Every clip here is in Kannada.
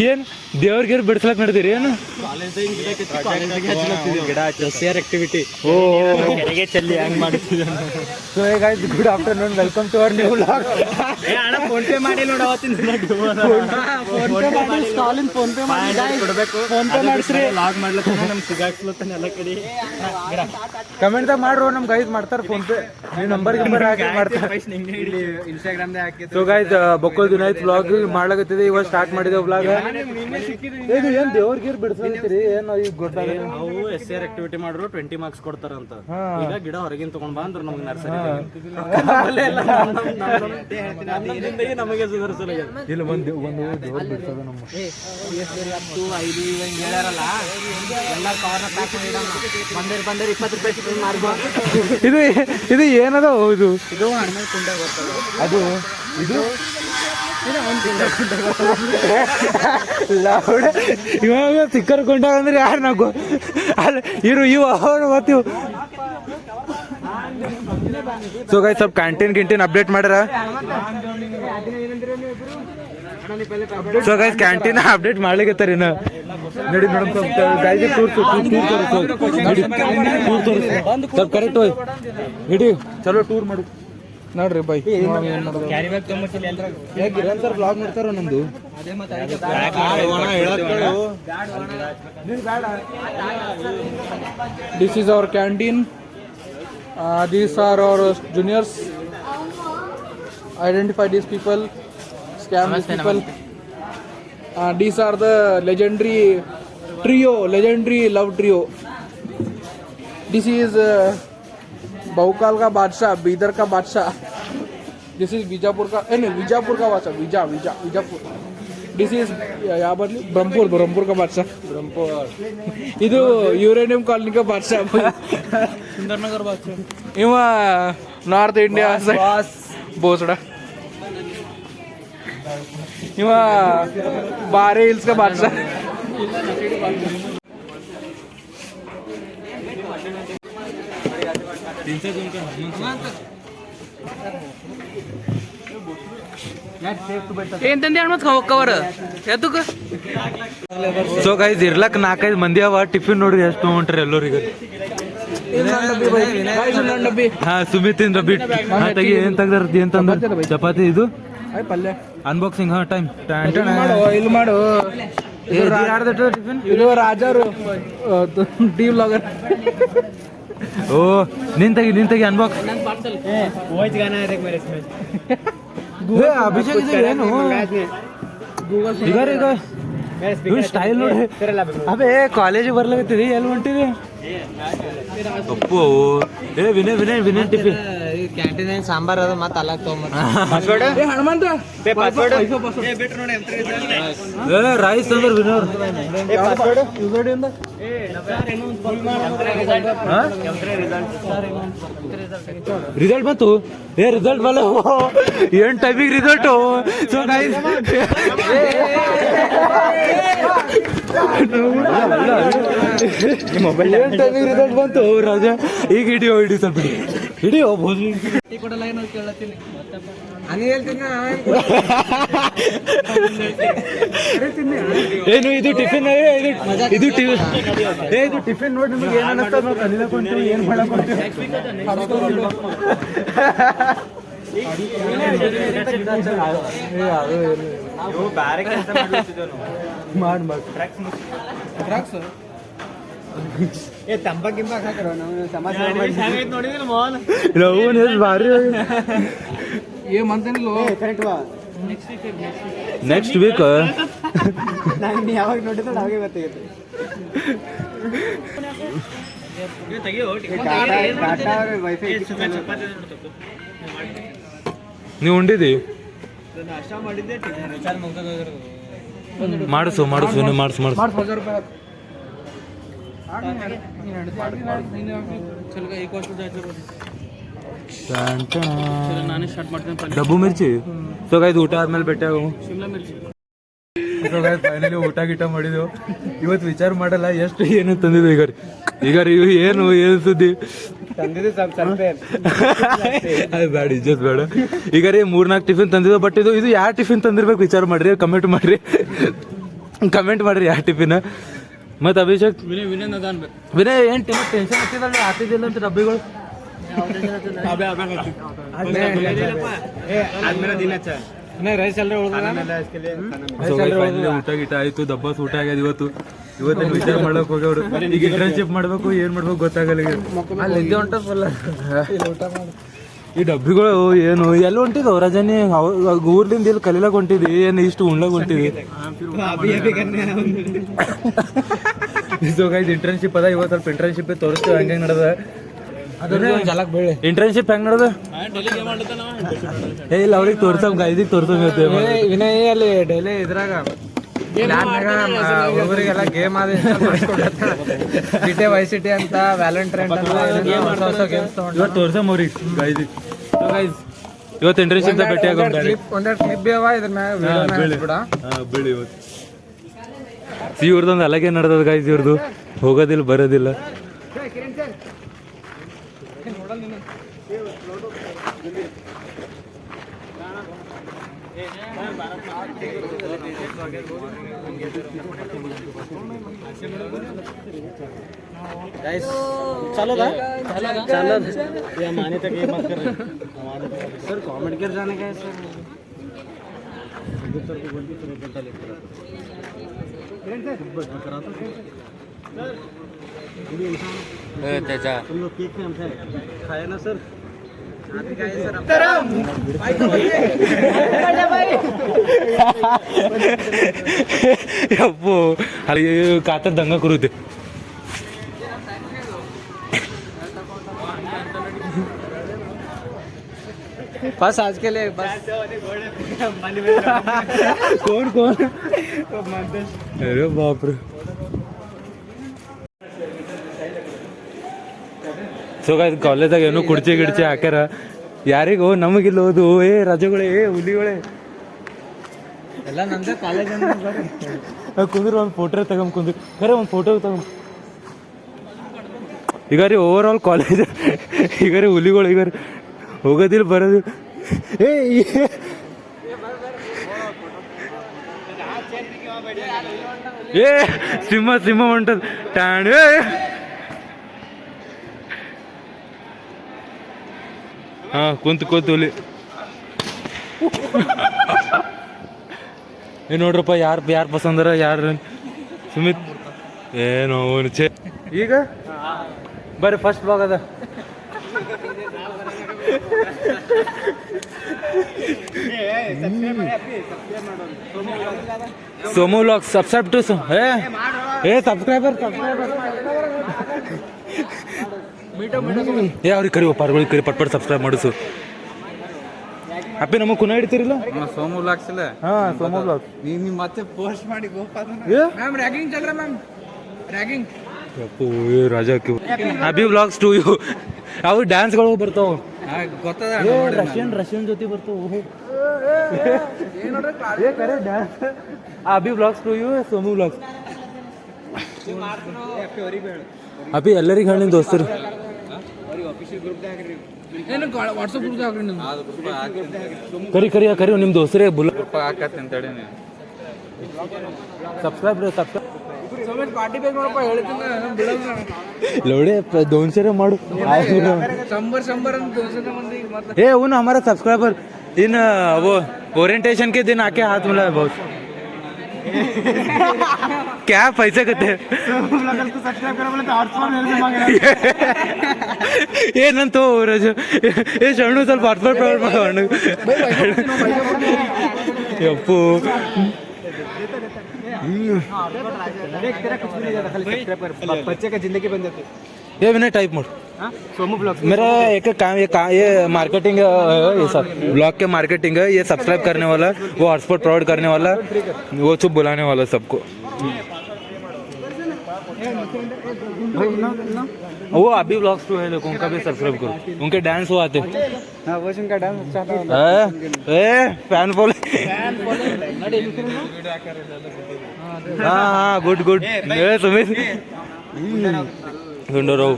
ಏನ್ ದೇವ್ರಿಗೆ ಬಿಡ್ಸ್ಲಕ್ ನಡೆದಿರಿ ಏನು ಆಕ್ಟಿವಿಟಿ ಚೆಲ್ಲಿ ಹಂಗ್ ಮಾಡ್ತಿದ್ದೆ. So guys good afternoon, welcome to our new vlog. PhonePe ಮಾಡಿ ನೋಡ ಫೋನ್ ಪೇ ಮಾಡಿಸ್ರಿ ಲಾಗ್ ಮಾಡ್ಲತ್ತ ನಮ್ ಸಿಗಾಕ್ಲತ್ತಾನೆ ಎಲ್ಲ ಕಡೆ. ಕಮೆಂಟ್ದಾಗ ಮಾಡ್ರು ನಮ್ ಗೈಸ್ ಮಾಡ್ತಾರ ಫೋನ್ ಪೇ, ನೀವು ನಂಬರ್ ಹಾಕಿ ಮಾಡ್ತಾರೆ. ಇನ್ಸ್ಟಾಗ್ರಾಮ್ ದಾಗ ಹಾಕಿ. ಸೊ ಗೈಸ್ ಬೊಕ್ಕೋ ದಿನ ಆಯ್ತು ವ್ಲಾಗ್ ಮಾಡ್ಲಾಗತ್ತಿದೆ. ಇವಾಗ ಸ್ಟಾರ್ಟ್ ಮಾಡಿದೆ ವ್ಲಾಗ್. ಇದು ಏನ್ ದೇವ್ರಿಗೆ ಬಿಡ್ಸಂತೀರಿ ಏನು ಈಗ ಗೊತ್ತಾಗಲ್ಲ. ನಾವು SR ಆಕ್ಟಿವಿಟಿ ಮಾಡಿದ್ರು 20 ಮಾರ್ಕ್ಸ್ ಕೊಡ್ತಾರಂತ. ಈಗ ಗಿಡ ಹೊರಗಿನ ತಗೊಂಡ್ ಬಂದ್ರು ನಮ್ಗೆ ನರ್ಸರಿ ನಮಗೆ ಸುಧಾರಿಸಲ್ಲ. ಇಲ್ಲ ಒಂದು ದೇವ್ರು ಬಿಡ್ಸೋದು ನಮ್ಮ ಬಂದರೆ 20 ರೂಪಾಯಿ ಮಾರ್ಬೋದು. ಇದು ಇದು ಏನದ ಇದು ಇದು ಹಣ್ಣು ಕುಂಡ ಬರ್ತದೆ. ಅದು ಇದು ಲೌಡ ಇವಾಗ ಸಿಕ್ಕರ್ ಕೊಂಡಾಗ ಅಂದ್ರೆ ಯಾರು ನಾವು ಅಲ್ಲ ಇವು ಅವ್ರು ಗೊತ್ತಿವು. ಸೊ ಗೈಸ್ ಸ್ವಲ್ಪ ಕ್ಯಾಂಟೀನ್ ಅಪ್ಡೇಟ್ ಮಾಡ್ಯಾರ. ಸೊ ಗೈಸ್ ಕ್ಯಾಂಟೀನ್ ಅಪ್ಡೇಟ್ ಮಾಡ್ಲಿಕ್ಕತ್ತಾರ ಇನ್ನು ನಡಿ ಮೇಡಮ್ ಸ್ವಲ್ಪ ಗೈಗೆ ತೋರಿಸು ಸ್ವಲ್ಪ ಕರೆಕ್ಟ್ ಹೋಯ್ ನಡಿ ಚಲೋ ಟೂರ್ ಮಾಡಿ ನೋಡ್ರಿ ಬೈ. ಗಿರಣ್ ಸರ್ ಬ್ಲಾಗ್ ಮಾಡ್ತಾರ ನಮ್ದು. This is our canteen. These are our juniors. Identify these people. Scam these people. These are the legendary love trio. This is बहुकाल का बादशाह, बीदर का बादशाह. This is बीजापुर का बादशाह. बीजापुर. This is यहाँ बदली ब्रह्मपुर का बादशाह. ಇದು ಯುರೇನಿಯಂ ಕಾಲನಿ का बादशाह. सुंदरनगर बादशाह. ಇವ ನಾರ್ತ್ ಇಂಡಿಯಾ ಬೋಸಡ. ಇವ ಬಾರೆ ಹಿಲ್ಸ್ का बादशाह. ಸೊ ಗೈಸ್ ಇರ್ಲಕ್ 4-5 ಮಂದಿ ಅವ. ಟಿಫಿನ್ ನೋಡ್ರಿ ಎಷ್ಟು ತಗೊಂಡ್ರಿ ಎಲ್ಲರಿಗೆ. ಹಾ ಸುಮಿತ್ ರಬಿ ತೆಗಿ ಏನ್ ತಂದ್ರ ಚಪಾತಿ ಇದು ಪಲ್ಯ ಅನ್ಬಾಕ್ಸಿಂಗ್. ಹಾ ಟೈಮ್ ಇಲ್ಲಿ ಮಾಡು. ಟಿಫಿನ್ ಇದು ರಾಜರು ಡಿ ವ್ಲಾಗರ್. ಓ ನಿನ್ ತೆಗಿ ಅನ್ಬಾಕ್ಸ್. ಅಭಿಷೇಕ್ ಏನು ಈಗ ಸ್ಟೈಲ್ ನೋಡಿ. ಅಬೇ ಕಾಲೇಜಿಗೆ ಬರ್ಲಾಗತ್ತಿದೆ. ಎಲ್ಲಿ ಹೊಂಟಿದೆ ಅಪ್ಪು? ವಿನಯ್ ಟಿಫಿನ್ ಕ್ಯಾಂಟೀನ್ ಸಾಂಬಾರ್ ಅದ ಮತ್ತೆ ಅಲ್ಲ ರೈಸ್ ಅಂದ್ರೆ ವಿನೋರ್ ರಿಸಲ್ಟ್ ಬಂತು. ರಿಸಲ್ಟ್ ಬಲ್ಲ ಏನ್ ಟೈಮಿಗೆ ರಿಸಲ್ಟು. ಸೊ ಗೈಸ್ ಮೊಬೈಲ್ ಟೈಮಿಗೆ ರಿಸಲ್ಟ್ ಬಂತು ರಾಜಾ. ಈಗ ಹಿಡಿಯೋ ಸ್ವಲ್ಪ ಹಿಡಿಯೋ ಏನು ಇದು ಟಿಫಿನ್. ಇದು ಟಿಫಿನ್ ನೋಡಿ ನಿಮ್ಗೆ ಏನ್ ಅನ್ನಿಸ್ತದ ನಾವು ಕಲಿಲಕೊಂತೀವಿ ಏನ್ ಮಾಡಕೊಂತೀವಿ. ಭಾರಿ ನೆಕ್ಸ್ಟ್ ವೀಕ್ ಯಾವಾಗ ನೋಡಿದ್ರೆ ಹಾಗೆ ಗೊತ್ತಾಗುತ್ತೆ. ನೀವು ಉಂಡಿದಿ ಮಾಡಿಸು 1000 ರೂಪಾಯಿ. ಡಬ್ಬು ಮಿರ್ಚಿ. ಸೊ ಗೈಸ್ ಊಟ ಆದ್ಮೇಲೆ ಬೆಟ್ಟ ಫೈನಲಿ ಊಟ ಗೀಟ ಮಾಡಿದೆವು. ಇವತ್ತು ವಿಚಾರ ಮಾಡಲ್ಲ ಎಷ್ಟು ಏನು ತಂದಿದ್ದು. ಈಗ ಇವು ಏನು ಸುದ್ದಿ ಅದು ಬೇಡ, ಇಜ್ಜತ್ ಬೇಡ. ಈಗ ರೀ 3-4 ಟಿಫಿನ್ ತಂದಿದ್ದು. ಬಟ್ ಇದು ಯಾರು ಟಿಫಿನ್ ತಂದಿರ್ಬೇಕು ವಿಚಾರ ಮಾಡ್ರಿ, ಕಮೆಂಟ್ ಮಾಡ್ರಿ. ಕಮೆಂಟ್ ಮಾಡ್ರಿ ಯಾವ ಟಿಫಿನ್. ಮತ್ತು ಅಭಿಷೇಕ್ ವಿನಯ್ ನದಾನ್ ವಿನಯ್ ಏನು ಟೆನ್ಷನ್ ಹತ್ತಿದಲ್ಲ ಆಗ್ತಿದ್ದಿಲ್ಲ ಅಂತ ಡಬ್ಬಿಗಳು. ಊಟ ಗೀಟ ಆಯ್ತು, ದಬ್ಬಾಸ್ ಊಟ ಆಗ್ಯದ. ಇವತ್ತು ವಿಚಾರ ಮಾಡ್ಲಕ್ ಹೋಗ್ಯವ್ರು. ಈಗ ಇಂಟರ್ನ್ಶಿಪ್ ಮಾಡ್ಬೇಕು, ಏನ್ ಮಾಡ್ಬೇಕು ಗೊತ್ತಾಗಲ್ಲ. ಈ ಡಬ್ಬಿಗಳು ಏನು ಎಲ್ಲಿ ಹೊಂಟಿದವು ರಜನಿ? ಊರ್ಲಿಂದ ಇಲ್ಲಿ ಕಲೀಲಾಗ ಹೊಂಟಿದಿ ಏನು ಇಷ್ಟು ಉಣ್ಲಾಗ ಹೊಂಟಿದಿ? ಇಂಟರ್ನ್ಶಿಪ್ ಅದ. ಇವತ್ತು ಸ್ವಲ್ಪ ಇಂಟರ್ನ್ಶಿಪ್ ತೋರಿಸ್ತೇವೆ ಹಂಗೆ ನಡೆದ. ಇಂಟರ್ನ್ಶಿಪ್ ಹೆಂಗ್ ನಡೆದ? ಇಲ್ಲ ಅವ್ರಿಗೆ ತೋರ್ಸಮ್, ಇದಕ್ಕೆ ತೋರ್ಸಮ್. ವಿನಯ್ ಅಲ್ಲಿ ಡೈಲಿ ಇದ್ರಾಗ ಹುಡುಗರಿಗೆಲ್ಲ ಗೇಮ್ ಆದ ವೈಸಿಟಿ ಅಂತ ವ್ಯಾಲೆಂಟೈನ್ ಇವತ್ತು ತೋರ್ಸಮ್ ಅವ್ರಿಗೆ. ಇವತ್ತು ಇಂಟರ್ನ್ಶಿಪ್ ಭೇಟಿ ಆಗೋಣ. ಒಂದೆರಡು ಕ್ಲಿಪ್ ಬಿ ಅವ ಇದ್ರ ಮ್ಯಾಗ ಬೀಳಿ. ಇವತ್ತು ಇವ್ರದೊಂದು ಅಲಗೆ ನಡೆದದ ಗೈಸ್. ಇವ್ರದ್ದು ಹೋಗೋದಿಲ್ಲ ಬರೋದಿಲ್ಲ. सर कमेंट कर जाने का है सर त्याचा तुम लोग केक में खाया ना सर. अप्पो अरे का तर दंगा करू दे. बस आज के लिए बस. कोण कोण? अरे बापरे. ಸೊ ಗಾಯ್ಸ್ ಕಾಲೇಜಾಗ ಏನೋ ಕುರ್ಚಿ ಗಿಡ್ಚಿ ಹಾಕ್ಯಾರ. ಯಾರಿಗೋ ನಮಗಿಲ್ಲ ಓದು. ಏ ರಜೆಗಳೇ, ಏ ಹುಲಿಗಳೇ ಎಲ್ಲ ನಂದೇ ಕಾಲೇಜ್ ಕುಂದ್ರು. ಒಂದು ಫೋಟೋ ತಗೊಂಡ್ ಕುಂದ್ರು. ಖರೆ ಒಂದು ಫೋಟೋ ತಗೊಂಡ್. ಈಗ ರೀ ಓವರ್ ಆಲ್ ಕಾಲೇಜ್ ಈಗ ರೀ ಹುಲಿಗಳು ಈಗ ಹೋಗೋದಿಲ್ಲ ಬರೋದಿಲ್ಲ. ಏ ಸಿಂಹ ಸಿಂಹ ಹೊಂಟದ ಟ್ಯಾಣ್. ಹಾ ಕುಂತು ಹುಲಿ. ಏ ನೋಡ್ರಪ್ಪ ಯಾರು ಪಸಂದರ ಯಾರು ಸುಮಿತ್ ಏನೋ ಛೇ. ಈಗ ಬರ್ರಿ ಫಸ್ಟ್ ಬ್ಲಾಗ್ ಅದ. Somu vlog subscribe to subscriber ಏ ಅವ್ರಿಗೆ ಕರಿ ಪಾರ್ಗಳಿಗೆ ಕರಿ ಪಟ್ ಸಬ್ಸ್ಕ್ರೈಬ್ ಮಾಡಿಸು. ಅಪ್ಪಿ ನಮಗೆ ಕುನ ಹಿಡ್ತಿರಿಲ್ಲ ಸೋಮು ವ್ಲಾಗ್ಸ್ ಇಲ್ಲ. ಹಾ ಸೋಮು ವ್ಲಾಗ್ ನೀವು ಮತ್ತೆ ಪೋಸ್ಟ್ ಮಾಡಿ ಮ್ಯಾಮ್ ರ್ಯಾಗಿಂಗ್ ಚಲ್ರ ma'am ragging. Raja Abhi vlogs to you. ಅವು ಡ್ಯಾನ್ಸ್ಗಳು ಬರ್ತಾವ ಗೊತ್ತದ. ರಷ್ಯನ್ ಜೊತೆ ಬರ್ತಾವ. Dance Abhi vlogs to you Somu vlogs. Abhi ಎಲ್ಲರಿಗೆ ಹೇಳಿ ದೋಸ್ತರು ಕರಿ ನಿಮ್ಮ ದೋಸ್ತರೇ ಬುಲ್ ಸಬ್ಸ್ಕ್ರೈಬ್ ಲೋಡೆ 200 ಮಾಡು. ए उन हमारा सब्सक्राइबर इन वो ओरिएंटेशन के दिन आके हाथ मिला है बहुत. क्या पैसे कहते हैं ಏನಂತ ರಜ ಏ ಶರಣು ಸ್ವಲ್ಪ ಹಾಟ್ಸ್ಪಾಟ್ ಪ್ರೊವೈಡ್ ಮಾಡೋಣ. ಯಪ್ಪು बच्चे का जिंदगी बन जाती है. ये विनय टाइप मोड सोमू ब्लॉग मेरा एक काम ये मार्केटिंग ये सब ब्लॉग के मार्केटिंग है. ये सब्सक्राइब करने वाला, वो हॉटस्पॉट प्रोवाइड करने वाला, वो चुप बुलाने वाला सबको. वो अभी ब्लॉग्स टू है, लोगों उनका भी सब्सक्राइब करो. उनके डांस वो आते. हाँ वो उनका डांस अच्छा था. Fan follow. हाँ गुड गुड. सुमित ಗುಂಡೂರು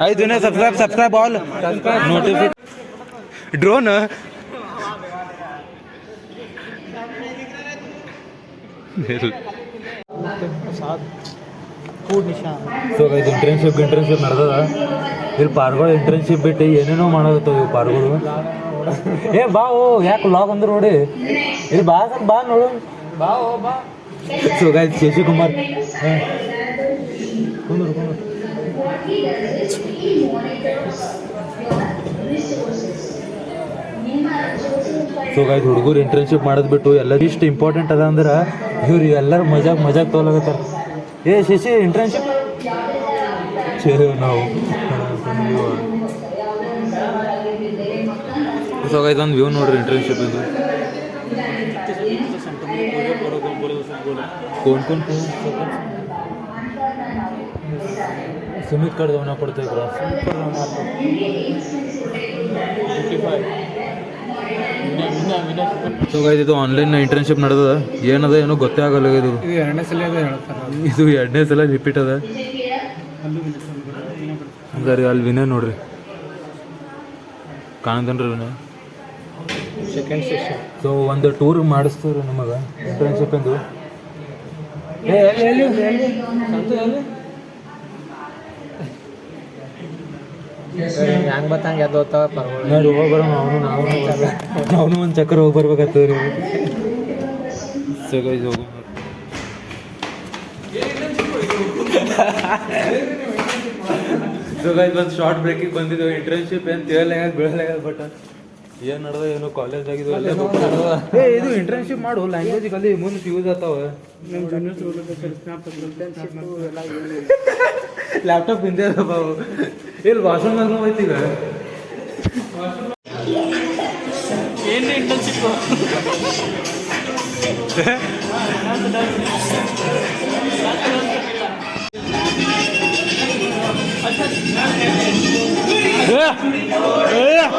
ಆಯ್ತು. Subscribe all notification drone so ಇದು ಇಂಟರ್ನ್ಶಿಪ್ ನಡೆದದ ಇಲ್ಲಿ ಪಾರ್ಗಳು ಇಂಟರ್ನ್ಶಿಪ್ ಬಿಟ್ಟು ಏನೇನೋ ಮಾಡಾಕತ್ತಾವ ಇವು ಪಾರ್ಗಳು. ಏ ಬಾ ಓ ಯಾಕೆ ಲಾಗ್ ಅಂದ್ರೆ ನೋಡಿ ಇಲ್ಲಿ ಬಾ ಸರ್ ಬಾ ನೋಡು ಬಾ ಓ ಬಾ. ಸೊ ಗೈಸ್ ಶಶಿಕುಮಾರ್ ಕುಂದ್ರು ಸೊ ಗೈಸ್ ಹುಡುಗರು ಇಂಟರ್ನ್ಶಿಪ್ ಮಾಡೋದು ಬಿಟ್ಟು ಎಲ್ಲ ಇಷ್ಟು ಇಂಪಾರ್ಟೆಂಟ್ ಅದ ಅಂದ್ರೆ ಇವ್ರು ಎಲ್ಲರೂ ಮಜಾಕ್ ತೊಗೊಳಕತ್ತಾರ. ಏ ಶಶಿ ಇಂಟರ್ನ್ಶಿಪ್ ನಾವು ಸೊ ಗೈಸ್ ಒಂದು ವ್ಯೂ ನೋಡ್ರಿ ಇಂಟರ್ನ್ಶಿಪ್ ಇದು. कोण सुमित कड़े जाना पड़ता है ಸೊ ಗೈಸ್ ಇದು ಆನ್ಲೈನ್ ಇಂಟರ್ನ್ಶಿಪ್ ನಡೆದದ ಏನದ ಏನೋ ಗೊತ್ತೇ ಆಗಲ್ಲ. ಇದು ಎರಡನೇ ಸಲ ರಿಪೀಟ್ ಅದ. ಸರಿ ಅಲ್ಲಿ ವಿನಯ್ ನೋಡ್ರಿ ಕಾಣ್ತನ್ರಿ ವಿನಯ್. ಸೆಕೆಂಡ್ ಸೆಷನ್ ಸೊ ಒಂದು ಟೂರ್ ಮಾಡಿಸ್ತೀವ್ರಿ ನಮಗೆ ಇಂಟರ್ನ್ಶಿಪ್ ಎಂದು. ಹೆಂಗೆ ಬತ್ತಂಗೆ ಎದ್ದು ಹೋಗ್ತಾವ ಪರ್ಗಳು ನೋಡಿ ಹೋಗಿ ಬರೋಣ ಅವನು ಒಂದು ಚಕ್ರ ಹೋಗಿ ಬರ್ಬೇಕಾಗ್ತದೆ ರೀ. ಸೊ ಗೈಸ್ ಹೋಗು ಸೊ ಗೈಸ್ ಒಂದು ಶಾರ್ಟ್ ಬ್ರೇಕಿಗೆ ಬಂದಿದ್ದೇವೆ. ಇಂಟರ್ನ್ಶಿಪ್ ಏನು ಬೀಳಲಾಗ ಬಟ್ ಏನು ನಡೆದ ಏನು ಕಾಲೇಜ್ ಆಗಿದ್ದು ಅಲ್ಲೇ ಏ ಇದು ಇಂಟರ್ನ್ಶಿಪ್ ಮಾಡು ಲ್ಯಾಂಗ್ವೇಜ್ ಕಲಿ ಮುಂದೆ ಯೂಸ್ ಆಗ್ತಾವ. ಲ್ಯಾಪ್ಟಾಪ್ ಹಿಂದೆ ಅದ ಬಾವು ಇಲ್ಲಿ ವಾಶ್ರೂಮ್ ಹೋಯ್ತು ಈಗ. ಏನು ಇಂಟರ್ನ್ಶಿಪ್ Yeah.